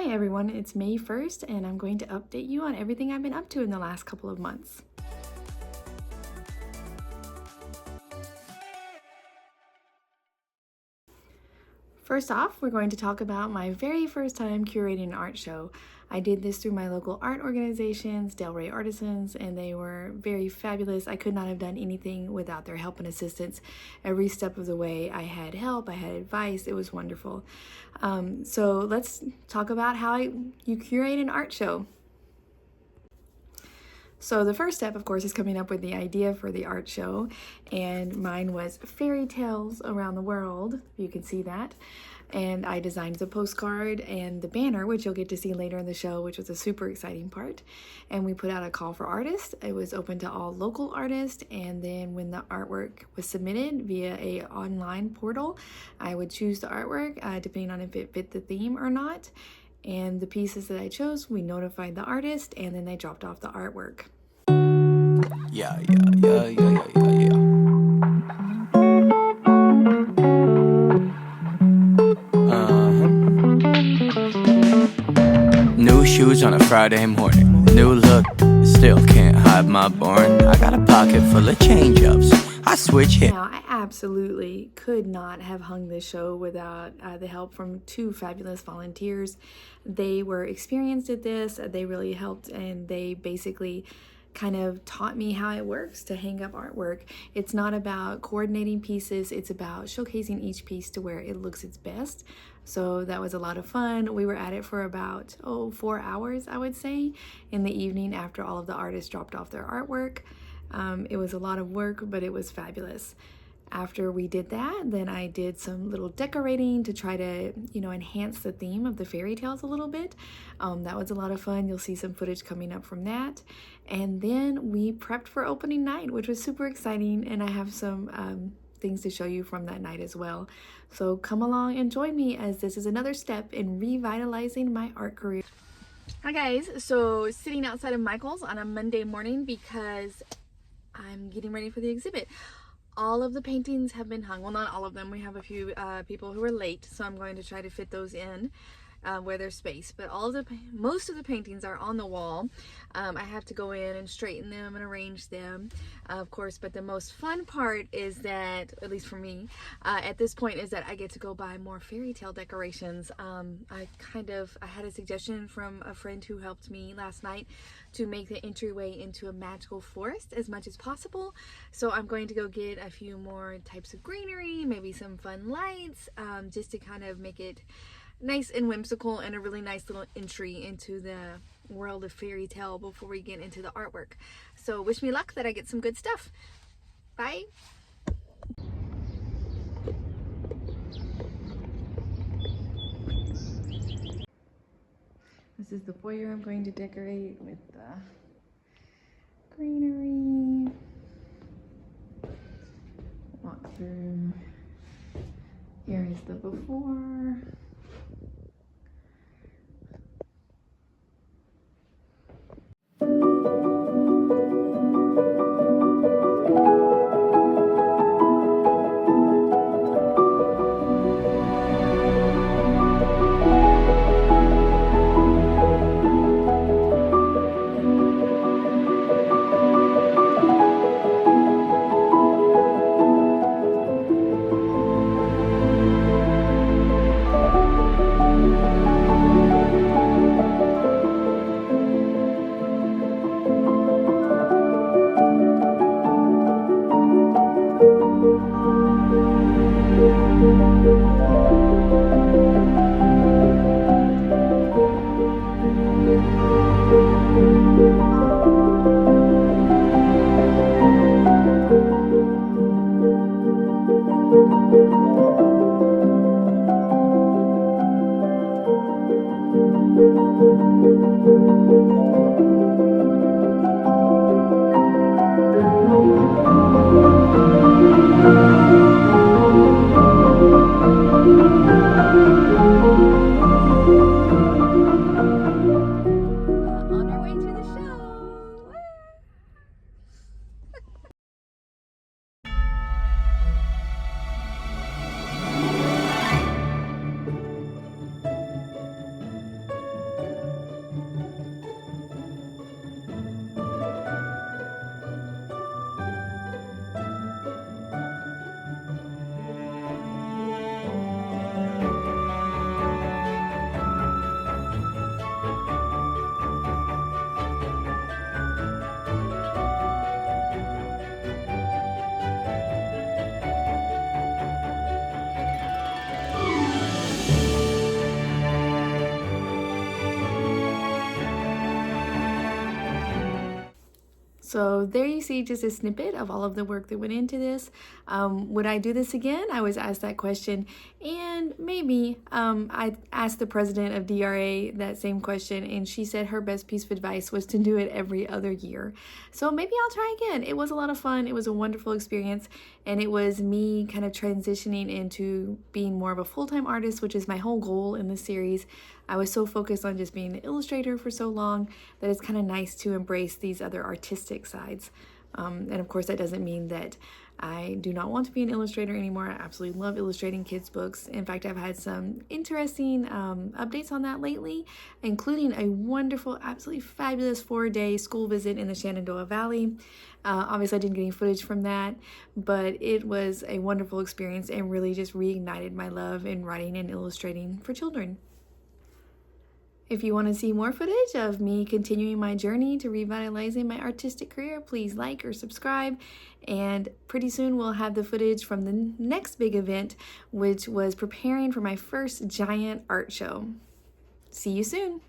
Hi everyone, it's May 1st and I'm going to update you on everything I've been up to in the last couple of months. First off, we're going to talk about my very first time curating an art show. I did this through my local art organizations, Del Rey Artisans, and they were very fabulous. I could not have done anything without their help and assistance. Every step of the way, I had help, I had advice. It was wonderful. So let's talk about how you curate an art show. So the first step, of course, is coming up with the idea for the art show, and mine was fairy tales around the world. You can see that. And I designed the postcard and the banner, which you'll get to see later in the show, which was a super exciting part. And we put out a call for artists. It was open to all local artists, and then when the artwork was submitted via a online portal, I would choose the artwork depending on if it fit the theme or not. And the pieces that I chose, we notified the artist, and then they dropped off the artwork. Yeah. New shoes on a Friday morning. New look, still can't hide my boring. I got a pocket full of change-ups. I switch hit. Now, I absolutely could not have hung this show without the help from two fabulous volunteers. They were experienced at this. They really helped, and they basically kind of taught me how it works to hang up artwork. It's not about coordinating pieces, it's about showcasing each piece to where it looks its best. So that was a lot of fun. We were at it for about 4 hours, I would say, in the evening after all of the artists dropped off their artwork. It was a lot of work, but it was fabulous. After we did that, then I did some little decorating to try to, enhance the theme of the fairy tales a little bit. That was a lot of fun. You'll see some footage coming up from that. And then we prepped for opening night, which was super exciting. And I have some things to show you from that night as well. So come along and join me, as this is another step in revitalizing my art career. Hi guys, so sitting outside of Michael's on a Monday morning because I'm getting ready for the exhibit. All of the paintings have been hung. Well, not all of them. We have a few people who are late, so I'm going to try to fit those in where there's space. But most of the paintings are on the wall. I have to go in and straighten them and arrange them, of course. But the most fun part is that, at least for me, at this point, is that I get to go buy more fairy tale decorations. I had a suggestion from a friend who helped me last night to make the entryway into a magical forest as much as possible. So I'm going to go get a few more types of greenery, maybe some fun lights, just to kind of make it nice and whimsical and a really nice little entry into the world of fairy tale before we get into the artwork. So wish me luck that I get some good stuff. Bye. This is the foyer I'm going to decorate with the greenery. Walk through. Here is the before. So there you see just a snippet of all of the work that went into this. Would I do this again? I was asked that question, and maybe I asked the president of DRA that same question, and she said her best piece of advice was to do it every other year. So maybe I'll try again. It was a lot of fun. It was a wonderful experience, and it was me kind of transitioning into being more of a full-time artist, which is my whole goal in this series. I was so focused on just being an illustrator for so long that it's kind of nice to embrace these other artistic sides. And of course, that doesn't mean that I do not want to be an illustrator anymore. I absolutely love illustrating kids' books. In fact, I've had some interesting updates on that lately, including a wonderful, absolutely fabulous 4-day school visit in the Shenandoah Valley. Obviously, I didn't get any footage from that, but it was a wonderful experience and really just reignited my love in writing and illustrating for children. If you want to see more footage of me continuing my journey to revitalizing my artistic career, please like or subscribe. And pretty soon we'll have the footage from the next big event, which was preparing for my first giant art show. See you soon.